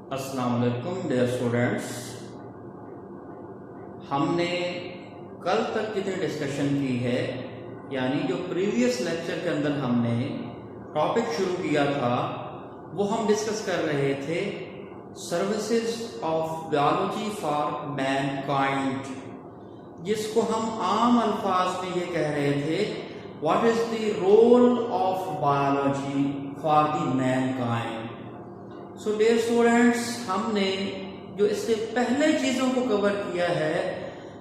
अस्सलाम वालेकुम dear students. हमने कल तक जितनी डिस्कशन की है, यानी जो प्रीवियस लेक्चर के अंदर हमने टॉपिक शुरू किया था, वो हम डिस्कस कर रहे थे services of biology for mankind, जिसको हम आम अल्फाज में ये कह रहे थे what is the role of biology for the mankind. So dear students, हमने जो इससे पहले चीज़ों को कवर किया है,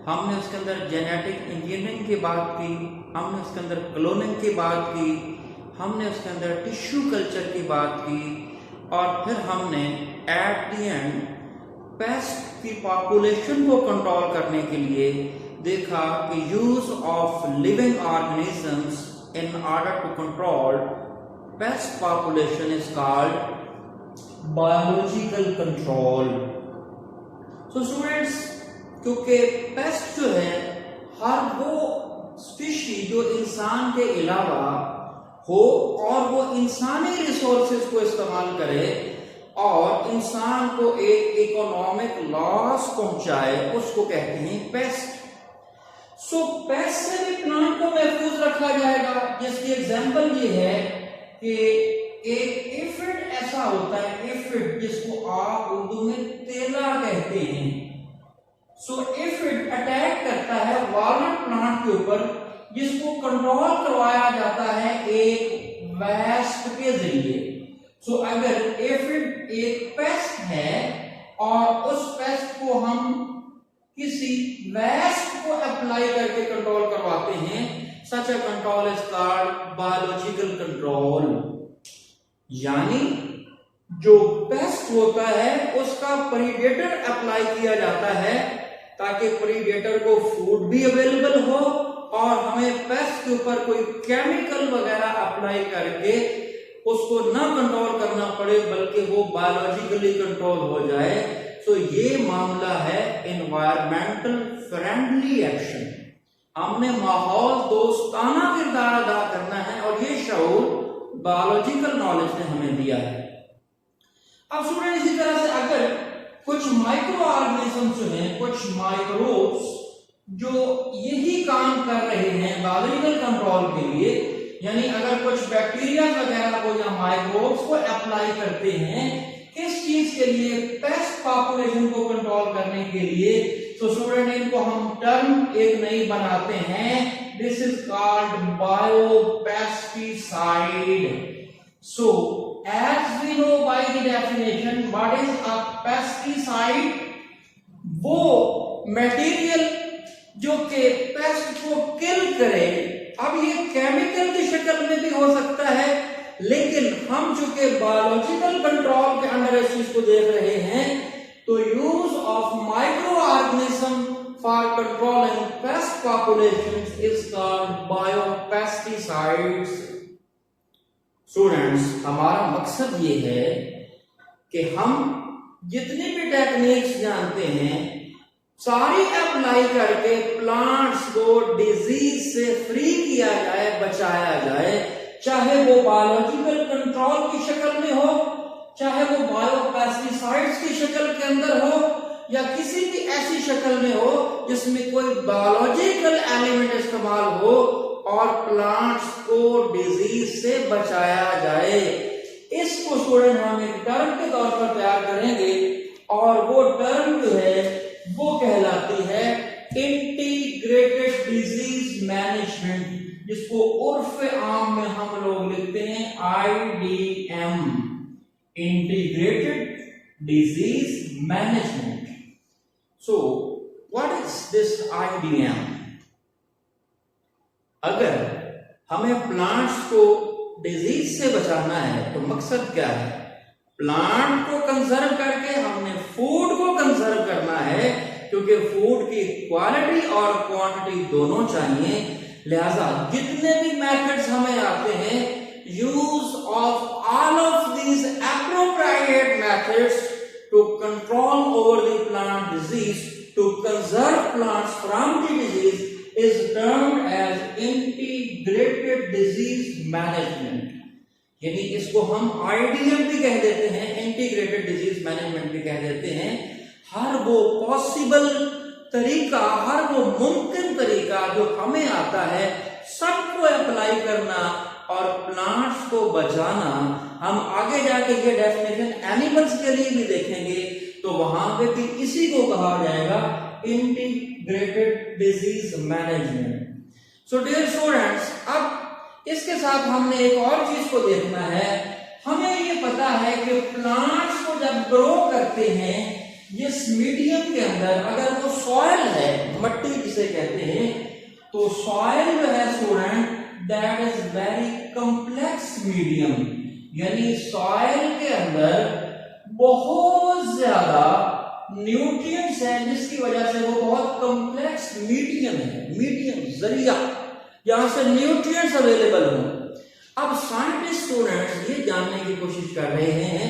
हमने उसके अंदर जेनेटिक इंजीनियरिंग की बात की, हमने उसके अंदर क्लोनिंग की बात की, हमने उसके अंदर टिश्यू कल्चर की बात की, और फिर हमने एट द एंड पेस्ट की पॉपुलेशन को कंट्रोल करने के लिए देखा कि use of living organisms in order to control pest population is called biological control. So students, क्योंकि पेस्ट जो है हर वो स्पीशी जो इंसान के अलावा हो और वो इंसानी रिसोर्सेज को इस्तेमाल करे और इंसान को एक इकोनॉमिक लॉस पहुंचाए, उसको कहते हैं पेस्ट। सो पेस्ट से भी प्लांट को महफूज रखा जाएगा, जिसकी एग्जांपल ये है कि एक एफिड ऐसा होता है, एफिड जिसको आप उर्दू में तेला कहते हैं। सो एफिड अटैक करता है वॉलनट प्लांट के ऊपर, जिसको कंट्रोल करवाया जाता है एक वेस्ट के जरिए। सो अगर एफिड एक पेस्ट है और उस पेस्ट को हम किसी वेस्ट को अप्लाई करके कंट्रोल करवाते हैं, such a control is called biological control. यानी जो पेस्ट होता है उसका प्रीडेटर अप्लाई किया जाता है ताकि प्रीडेटर को फूड भी अवेलेबल हो और हमें पेस्ट के ऊपर कोई केमिकल वगैरह अप्लाई करके उसको ना कंट्रोल करना पड़े, बल्कि वो बायोलॉजिकली कंट्रोल हो जाए। तो ये मामला है एनवायरमेंटल फ्रेंडली एक्शन। हमने माहौल दोस्ताना किरदार अदा करना है और ये शऊर बायोलॉजिकल नॉलेज ने हमें दिया है। अब स्टूडेंट, इसी तरह से अगर कुछ माइक्रो ऑर्गेनिजम्स जो हैं, कुछ माइक्रोब्स जो यही काम कर रहे हैं बायोलॉजिकल कंट्रोल के लिए, यानी अगर कुछ बैक्टीरिया वगैरह को या माइक्रोब्स को अप्लाई करते हैं किस चीज के लिए, पेस्ट पॉपुलेशन को कंट्रोल करने के लिए, तो स्टूडेंट इनको हम टर्म एक नई बनाते हैं, this is called biopesticide. So as we know by the definition, what is a pesticide? वो मटेरियल जो कि पेस्ट को किल करे। अब ये केमिकल की शक्ल में भी हो सकता है, लेकिन हम चूंकि बायोलॉजिकल कंट्रोल के अंदर इस चीज को देख रहे हैं, तो use of micro organism for controlling pest populations is called biopesticides. Students, हमारा मकसद ये है कि हम जितनी भी टेक्निक्स जानते हैं सारी अप्लाई करके प्लांट्स को डिजीज से फ्री किया जाए, बचाया जाए, चाहे वो बायोलॉजिकल कंट्रोल की शक्ल में हो, चाहे वो बायोपेस्टिसाइड्स की शक्ल के अंदर हो, या किसी भी ऐसी शक्ल में हो जिसमें कोई बायोलॉजिकल एलिमेंट इस्तेमाल हो और प्लांट्स को डिजीज से बचाया जाए। इसको स्टूडेंट हम एक टर्म के तौर पर तैयार करेंगे और वो टर्म जो है वो कहलाती है इंटीग्रेटेड डिजीज मैनेजमेंट, जिसको उर्फ आम में हम लोग लिखते हैं IDM, integrated disease management. So, what is this IDM? अगर हमें प्लांट्स को डिजीज से बचाना है तो मकसद क्या है? प्लांट को कंजर्व करके हमने फूड को कंजर्व करना है, क्योंकि फूड की क्वालिटी और क्वांटिटी दोनों चाहिए। लिहाजा जितने भी मेथड्स हमें आते हैं, use of all of these appropriate methods to control over the plant disease, to conserve plants from the disease, is termed as integrated disease management. यानी इसको हम IDM भी कह देते हैं, इंटीग्रेटेड डिजीज मैनेजमेंट भी कह देते हैं, हर वो पॉसिबल तरीका, हर वो मुमकिन तरीका जो हमें आता है सबको अप्लाई करना और प्लांट्स को बचाना। हम आगे जाके ये डेफिनेशन एनिमल्स के लिए भी देखेंगे तो वहां पे भी इसी को कहा जाएगा integrated disease management. So dear students, अब इसके साथ हमने एक और चीज को देखना है। हमें ये पता है कि प्लांट्स को जब ग्रो करते हैं इस मीडियम के अंदर, अगर वो सॉइल है, मट्टी जिसे कहते हैं, तो सॉइल जो है student that is very complex medium, यानी सॉइल के अंदर बहुत ज्यादा न्यूट्रिएंट्स हैं जिसकी वजह से वो बहुत कॉम्प्लेक्स मीडियम है, मीडियम जरिया जहां से न्यूट्रिएंट्स अवेलेबल हो। अब साइंटिस्ट स्टूडेंट्स ये जानने की कोशिश कर रहे हैं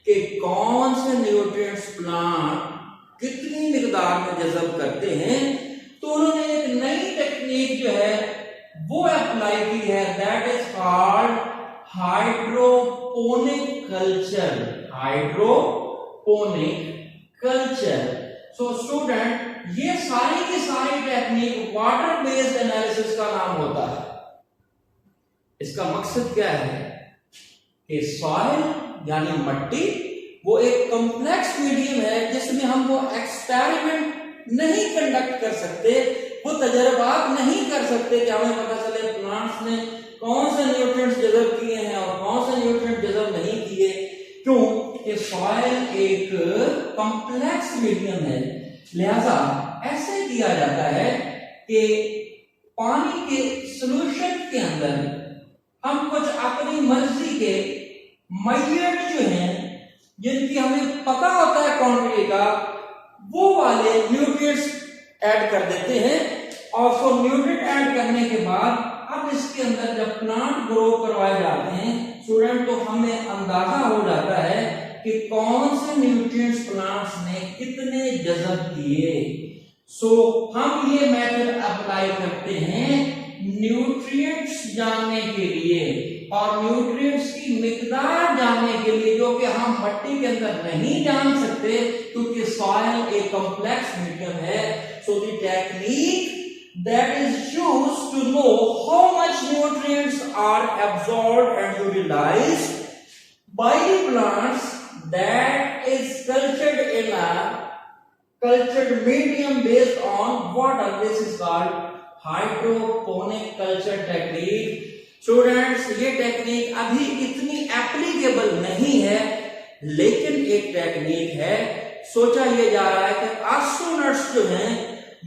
कि कौन से न्यूट्रिएंट्स प्लांट कितनी मिकदार में जज़ब करते हैं, तो उन्होंने एक नई टेक्निक जो है वो अप्लाई की है, that is called hydroponic culture. Hydroponic culture. So student, ये सारी की सारी टेक्निक वाटर बेस्ड एनालिसिस का नाम होता है। इसका मकसद क्या है कि सॉइल यानी मट्टी वो एक कॉम्प्लेक्स मीडियम है जिसमें हम वो एक्सपेरिमेंट नहीं कंडक्ट कर सकते, वो तजर्बात नहीं कर सकते कि हमें पता चले प्लांट्स ने कौन से न्यूट्रिएंट्स जज़ब किए हैं और कौन से न्यूट्रिएंट जज़ब नहीं किए। क्यों? कि सॉइल एक कॉम्प्लेक्स मीडियम है, लिहाजा ऐसे किया जाता है कि पानी के सॉल्यूशन के अंदर हम कुछ अपनी मर्जी के माइलेट जो हैं जिनकी हमें पता होता है क्वांटिटी का, वो वाले न्यूट्रिएंट्स ऐड कर देते हैं और उसको न्यूट्रिएंट ऐड करने के बाद अब इसके अंदर जब प्लांट ग्रो करवाए जाते हैं स्टूडेंट, तो हमें अंदाजा हो जाता है कि कौन से न्यूट्रिएंट्स प्लांट्स ने कितने जज़ब किए। सो हम ये मेथड अप्लाई करते हैं न्यूट्रिएंट्स जानने के लिए और न्यूट्रिएंट्स की मिकदार जानने के लिए, जो कि हम मट्टी के अंदर नहीं जान सकते क्योंकि सॉइल एक कॉम्प्लेक्स मीडियम है। So the technique that is used to know how much nutrients are absorbed and utilized by the plants that is cultured in a cultured medium based on water. This is called hydroponic culture technique. Students, ये technique अभी इतनी applicable नहीं है, लेकिन एक technique है। सोचा ये जा रहा है कि एस्ट्रोनॉट्स जो हैं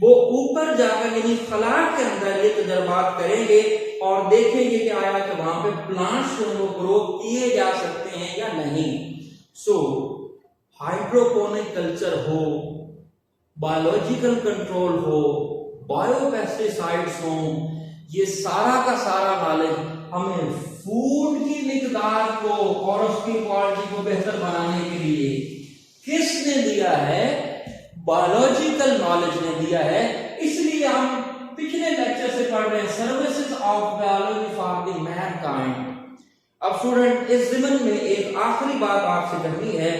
वो ऊपर जाकर यानी खला के अंदर ये तजर्बात करेंगे और देखेंगे कि आया कि वहां पे प्लांट्स जो वो ग्रो किए जा सकते हैं या नहीं। सो हाइड्रोपोनिक कल्चर हो, बायोलॉजिकल कंट्रोल हो, बायोपेस्टिसाइड्स हो, ये सारा का सारा नॉलेज हमें फूड की मिकदार को और उसकी क्वालिटी को बेहतर बनाने के लिए किसने दिया है? बायोलॉजिकल नॉलेज ने दिया है। इसलिए हम पिछले लेक्चर से पढ़ रहे हैं services of biology for the Mankind. अब स्टूडेंट, इस ज़िमन में एक आखिरी बात आपसे करनी है।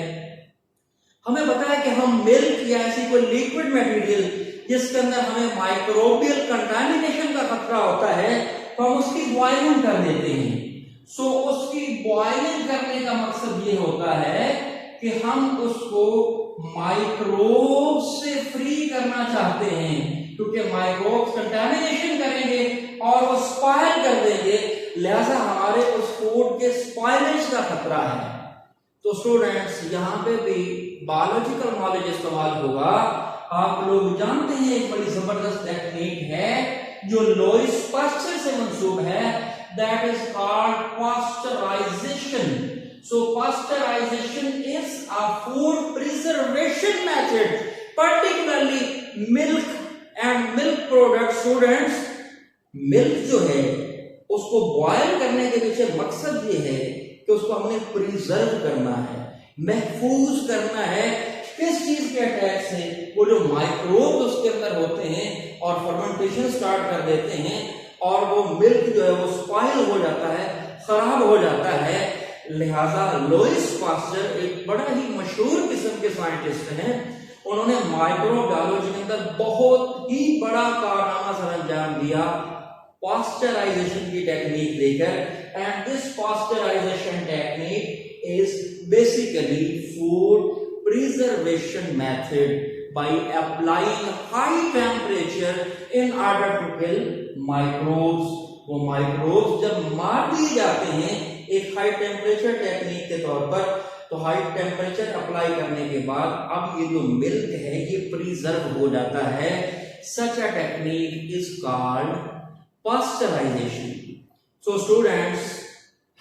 हमें पता है कि हम मिल्क या ऐसी कोई लिक्विड मटेरियल जिसके अंदर हमें माइक्रोबियल कंटामिनेशन का खतरा होता है तो हम उसकी बॉइलिंग कर देते हैं। सो उसकी बॉइलिंग करने का मकसद ये होता है कि हम उसको माइक्रोब से फ्री करना चाहते हैं, क्योंकि माइक्रोब्स कंटामिनेशन करेंगे और वो स्पॉइल कर देंगे, लिहाजा हमारे उस फूड के स्पॉइलेज का खतरा है। तो स्टूडेंट्स, यहाँ पे भी बायोलॉजिकल नॉलेज इस्तेमाल होगा। आप लोग जानते हैं एक बड़ी जबरदस्त टेक्निक है जो लोइस पास्चर से मंसूब है, that is called pasteurization. So pasteurization is a food preservation method, particularly milk and milk products. Students, milk जो है उसको बॉयल करने के पीछे मकसद ये है कि उसको हमने प्रिजर्व करना है, महफूज करना है। किस चीज के अटैक से? वो जो माइक्रोब उसके अंदर होते हैं और फर्मेंटेशन स्टार्ट कर देते हैं और वो मिल्क जो है वो स्पॉइल हो जाता है, खराब हो जाता है। लिहाजा लुइस पास्चर एक बड़ा ही मशहूर किस्म के साइंटिस्ट हैं। उन्होंने माइक्रोबायोलॉजी के अंदर बहुत ही बड़ा कारनामा सर अंजाम दिया पास्चराइजेशन की टेक्निक लेकर। And this pasteurization technique is basically food preservation method by applying high temperature in order to kill microbes। वो माइक्रोब्स जब मार दिए जाते हैं एक हाई टेम्परेचर टेक्निक के तौर पर, तो हाई टेम्परेचर अप्लाई करने के बाद अब ये जो मिल्क है ये प्रिजर्व हो जाता है। Such a technique is called pasteurization. So students,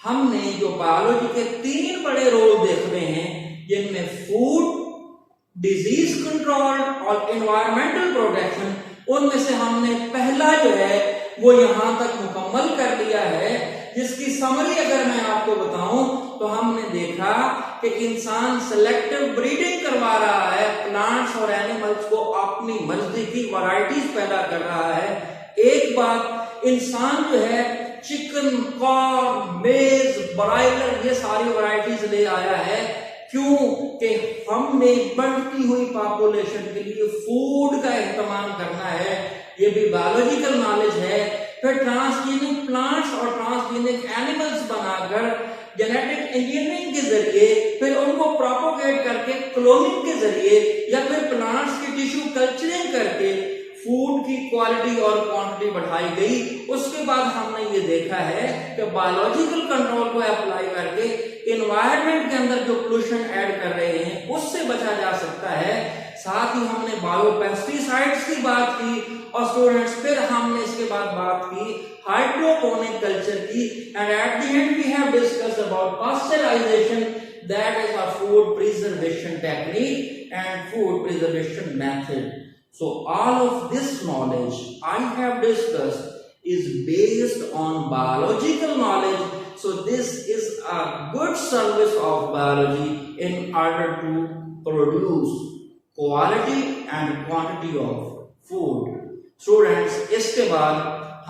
हमने जो बायोलॉजी के 3 बड़े रोल देख रहे हैं, जिनमें फूड, डिजीज कंट्रोल और एनवायरमेंटल प्रोटेक्शन, उनमें से हमने पहला जो है वो यहां तक मुकम्मल कर लिया है। जिसकी समरी अगर मैं आपको बताऊं तो हमने देखा कि इंसान सिलेक्टिव ब्रीडिंग करवा रहा है, प्लांट्स और एनिमल्स को अपनी मर्जी की वैरायटीज पैदा कर रहा है। एक बात, इंसान जो है चिकन, कॉर्न, मेज, ब्रायलर ये सारी वैरायटीज ले आया है। क्यों? कि हमने बढ़ती हुई पॉपुलेशन के लिए फूड का इस्तेमाल करना है। ये भी बायोलॉजिकल नॉलेज है। फिर ट्रांसजेनिक प्लांट्स और ट्रांसजेनिक एनिमल्स बनाकर जेनेटिक इंजीनियरिंग के जरिए फिर उनको प्रोपोगेट करके क्लोनिंग के जरिए या फिर प्लांट्स की टिश्यू कल्चरिंग करके फूड की क्वालिटी और क्वांटिटी बढ़ाई गई। उसके बाद हमने ये देखा है कि बायोलॉजिकल कंट्रोल को अप्लाई करके एनवायरनमेंट के अंदर जो पोल्यूशन ऐड कर रहे हैं उससे बचा जा सकता है। साथ ही हमने बायोपेस्टिसाइड्स की बात की और स्टूडेंट्स फिर हमने इसके बाद बात की हाइड्रोपोनिक कल्चर की। And at the end we have discussed about pasteurization, that is a food preservation technique and food preservation method. So all of this knowledge I have discussed is based on biological knowledge. So this is a good service of biology in order to produce quality and quantity of food. Students, इसके बाद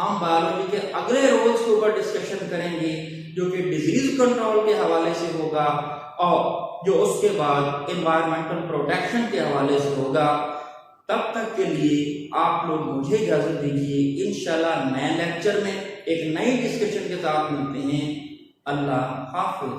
हम biology के अगले roles के ऊपर discussion करेंगे जो कि डिजीज कंट्रोल के हवाले से होगा और जो उसके बाद एनवायरमेंटल प्रोटेक्शन के हवाले से होगा। तब तक के लिए आप लोग मुझे इजाजत दीजिए। इंशाल्लाह नए लेक्चर में एक नई डिस्कशन के साथ मिलते हैं। अल्लाह हाफिज।